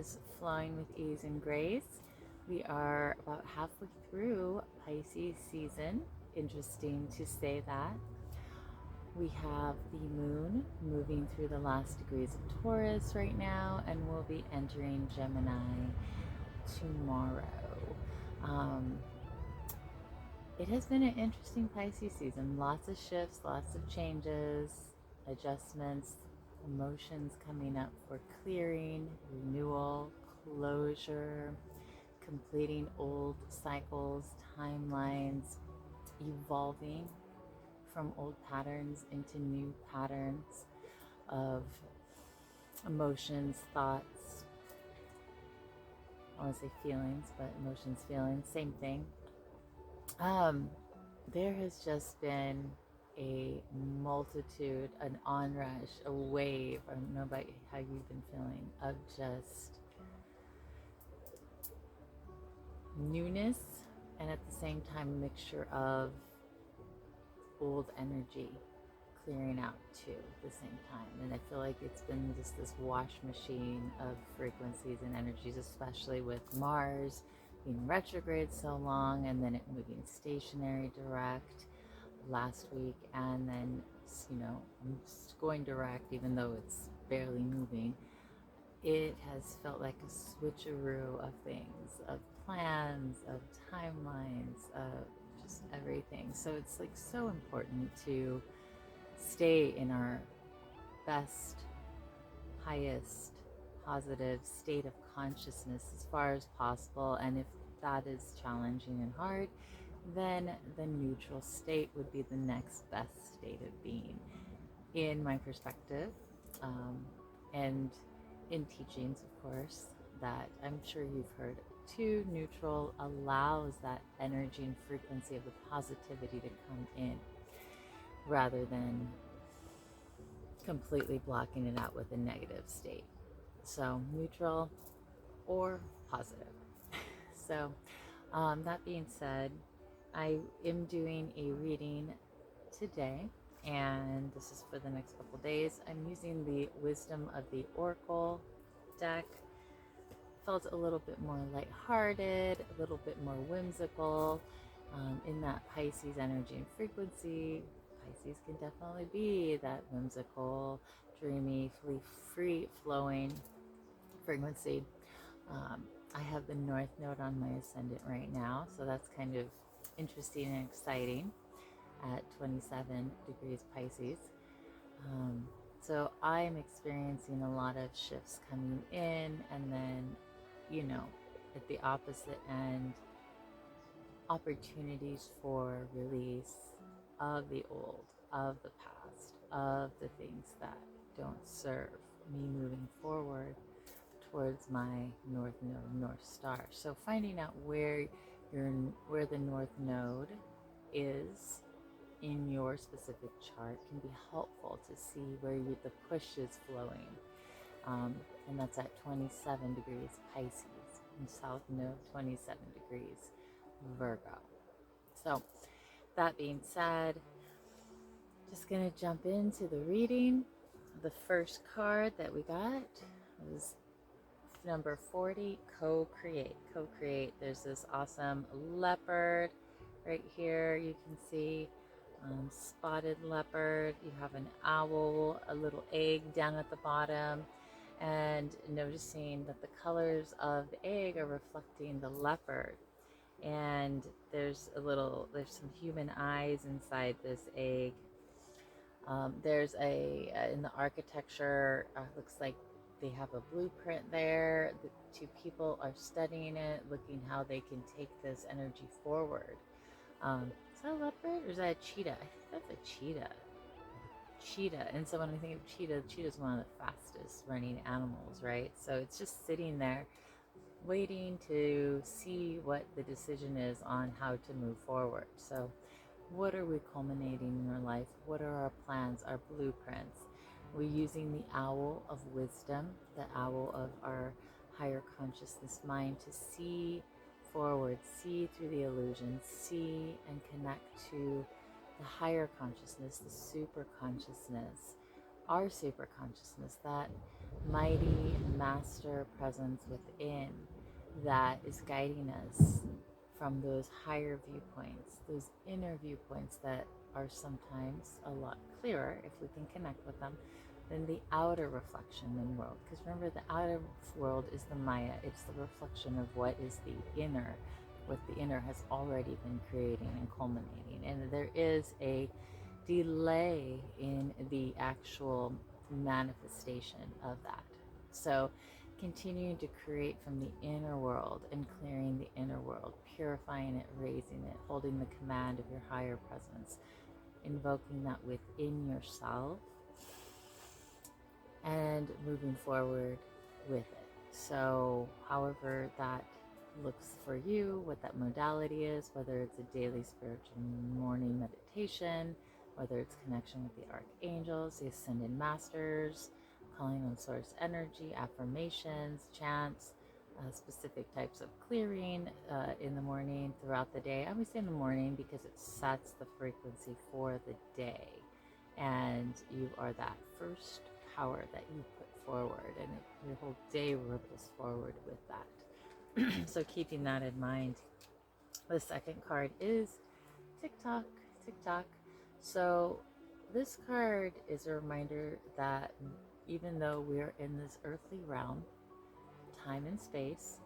is flowing with ease and grace. We are about halfway through Pisces season. Interesting to say that. We have the moon moving through the last degrees of Taurus right now, and we'll be entering Gemini tomorrow. It has been an interesting Pisces season. Lots of shifts, lots of changes, adjustments, emotions coming up for clearing, renewal, closure, completing old cycles, timelines, evolving from old patterns into new patterns of emotions, thoughts. I want to say feelings, but emotions, feelings, same thing. There has just been a multitude, an onrush, a wave, I don't know about how you've been feeling, of just newness and at the same time a mixture of old energy clearing out too at the same time. And I feel like it's been just this wash machine of frequencies and energies, especially with Mars being retrograde so long and then it moving stationary direct last week, and then going direct even though it's barely moving. It has felt like a switcheroo of things, of plans, of timelines, of just everything. So it's like so important to stay in our best, highest, positive state of consciousness as far as possible. And if that is challenging and hard, then the neutral state would be the next best state of being, in my perspective, and in teachings, of course, that I'm sure you've heard too. Neutral allows that energy and frequency of the positivity to come in rather than completely blocking it out with a negative state. So neutral or positive. So that being said, I am doing a reading today, and this is for the next couple days. I'm using the Wisdom of the Oracle deck. Felt a little bit more lighthearted, a little bit more whimsical, in that Pisces energy and frequency. Pisces can definitely be that whimsical, dreamy, free-flowing frequency. I have the North Node on my ascendant right now, so that's kind of interesting and exciting at 27 degrees Pisces. So I'm experiencing a lot of shifts coming in, and then, at the opposite end, opportunities for release of the old, of the past, of the things that don't serve me moving forward towards my North Node, North Star. So finding out where the North Node is in your specific chart can be helpful to see where the push is flowing. And that's at 27 degrees Pisces, and South Node 27 degrees Virgo. So that being said, just gonna jump into the reading. The first card that we got was number 40, co-create. Co-create. There's this awesome leopard right here. You can see spotted leopard. You have an owl, a little egg down at the bottom, and noticing that the colors of the egg are reflecting the leopard. And there's some human eyes inside this egg. There's in the architecture, looks like they have a blueprint there. The two people are studying it, looking how they can take this energy forward. Is that a leopard or is that a cheetah? I think that's a cheetah. Cheetah. And so when I think of cheetah is one of the fastest running animals, right? So it's just sitting there waiting to see what the decision is on how to move forward. So what are we culminating in our life? What are our plans, our blueprints? We're using the owl of wisdom, the owl of our higher consciousness mind, to see forward, see through the illusions, see and connect to the higher consciousness, the super consciousness, our super consciousness, that mighty master presence within that is guiding us from those higher viewpoints, those inner viewpoints that are sometimes a lot clearer if we can connect with them than the outer reflection in the world. Because remember, the outer world is the Maya, it's the reflection of what is the inner, what the inner has already been creating and culminating. And there is a delay in the actual manifestation of that. So continuing to create from the inner world and clearing the inner world, purifying it, raising it, holding the command of your higher presence, invoking that within yourself, and moving forward with it. So however that looks for you, what that modality is, whether it's a daily spiritual morning meditation, whether it's connection with the archangels, the ascended masters, calling on source energy, affirmations, chants, specific types of clearing in the morning, throughout the day. I always say in the morning because it sets the frequency for the day, and you are that first power that you put forward, and your whole day ripples forward with that. So keeping that in mind. The second card is tick-tock, tick-tock. So this card is a reminder that even though we are in this earthly realm, time and space,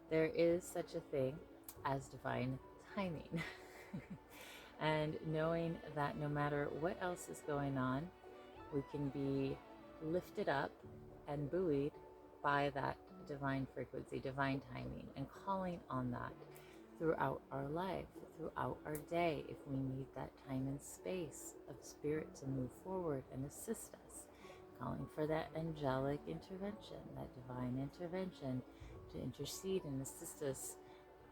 there is such a thing as divine timing. And knowing that no matter what else is going on, we can be lifted up and buoyed by that divine frequency, divine timing, and calling on that throughout our life, throughout our day, if we need that time and space of spirit to move forward and assist us, calling for that angelic intervention, that divine intervention to intercede and assist us,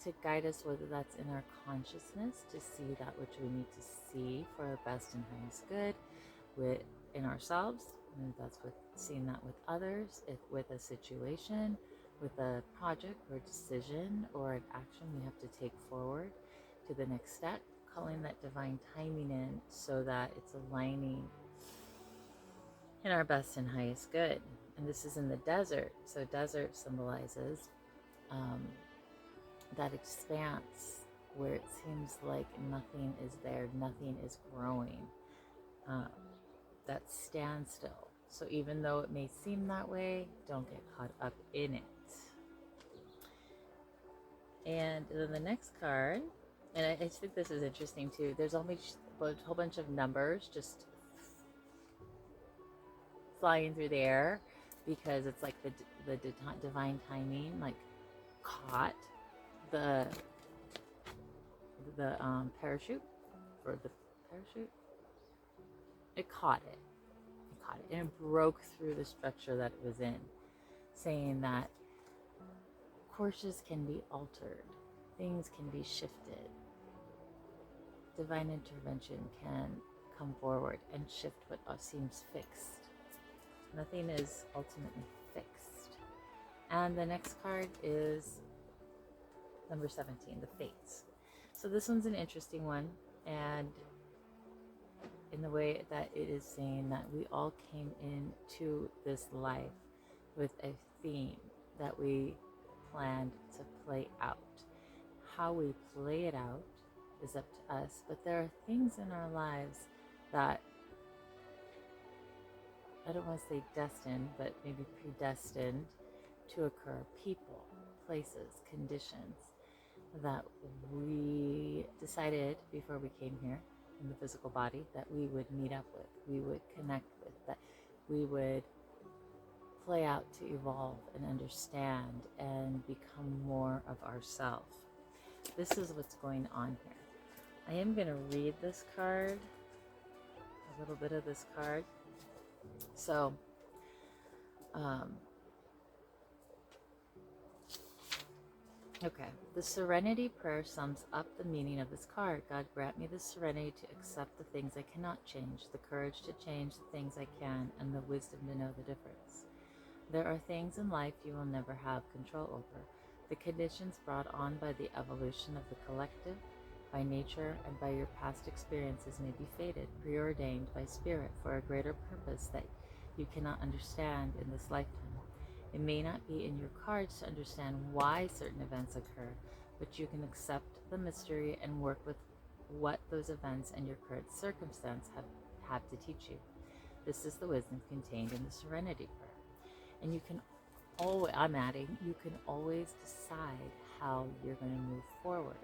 to guide us, whether that's in our consciousness, to see that which we need to see for our best and highest good in ourselves, and that's with seeing that with others, if with a situation, with a project or decision or an action we have to take forward to the next step, calling that divine timing in so that it's aligning in our best and highest good. And this is in the desert. So desert symbolizes that expanse where it seems like nothing is there, nothing is growing, that standstill. So even though it may seem that way, don't get caught up in it. And then the next card, and I think this is interesting too, there's almost a whole bunch of numbers just flying through the air, because it's like the divine timing, like caught the parachute, or the parachute, it caught it, and it broke through the structure that it was in, saying that courses can be altered, things can be shifted, divine intervention can come forward and shift what seems fixed. Nothing is ultimately fixed. And the next card is number 17, the Fates. So this one's an interesting one, and in the way that it is saying that we all came into this life with a theme that we planned to play out. How we play it out is up to us, but there are things in our lives that, I don't want to say destined, but maybe predestined to occur. People, places, conditions that we decided before we came here in the physical body that we would meet up with, we would connect with, that we would play out to evolve and understand and become more of ourselves. This is what's going on here. I am going to read this card, a little bit of this card. So, okay, the Serenity Prayer sums up the meaning of this card. God, grant me the serenity to accept the things I cannot change, the courage to change the things I can, and the wisdom to know the difference. There are things in life you will never have control over. The conditions brought on by the evolution of the collective, by nature, and by your past experiences may be fated, preordained by spirit for a greater purpose that you cannot understand in this lifetime. It may not be in your cards to understand why certain events occur, but you can accept the mystery and work with what those events and your current circumstance have to teach you. This is the wisdom contained in the Serenity Prayer. And you can always, I'm adding, you can always decide how you're going to move forward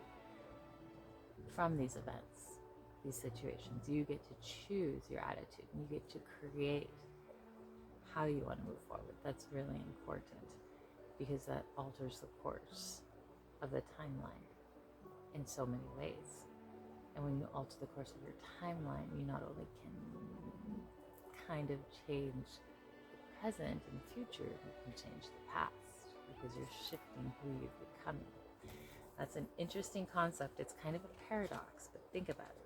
from these events, these situations. You get to choose your attitude, and you get to create how you want to move forward. That's really important because that alters the course of the timeline in so many ways. And when you alter the course of your timeline, you not only can kind of change the present and future, you can change the past because you're shifting who you're becoming. That's an interesting concept. It's kind of a paradox, but think about it.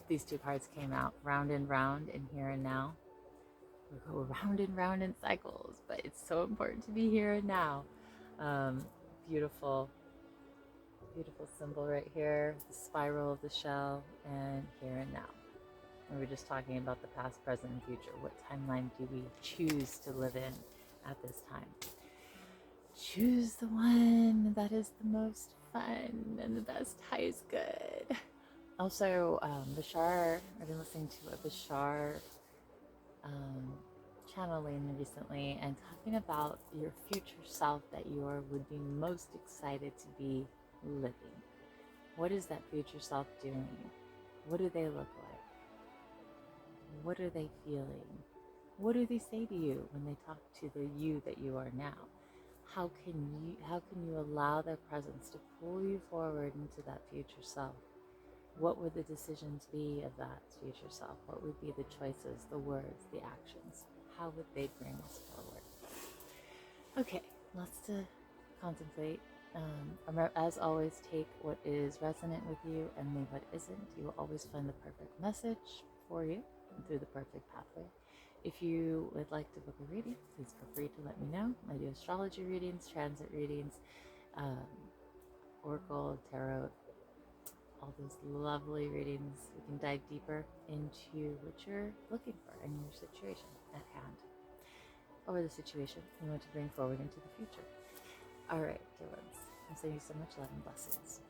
These two cards came out, round and round and here and now. We go round and round in cycles, but it's so important to be here and now. Beautiful symbol right here, the spiral of the shell, and here and now. And we're just talking about the past, present, and future. What timeline do we choose to live in at this time? Choose the one that is the most fun and the best highest good. Also, Bashar, I've been listening to a Bashar channeling recently and talking about your future self that you would be most excited to be living. What is that future self doing? What do they look like? What are they feeling? What do they say to you when they talk to the you that you are now? How can you allow their presence to pull you forward into that future self? What would the decisions be of that future self? What would be the choices, the words, the actions? How would they bring us forward? Okay, lots to contemplate. As always, take what is resonant with you and leave what isn't. You will always find the perfect message for you and through the perfect pathway. If you would like to book a reading, please feel free to let me know. I do astrology readings, transit readings, oracle, tarot, all those lovely readings. We can dive deeper into what you're looking for in your situation at hand, or the situation you want to bring forward into the future. All right, dear ones, I'm sending you so much love and blessings.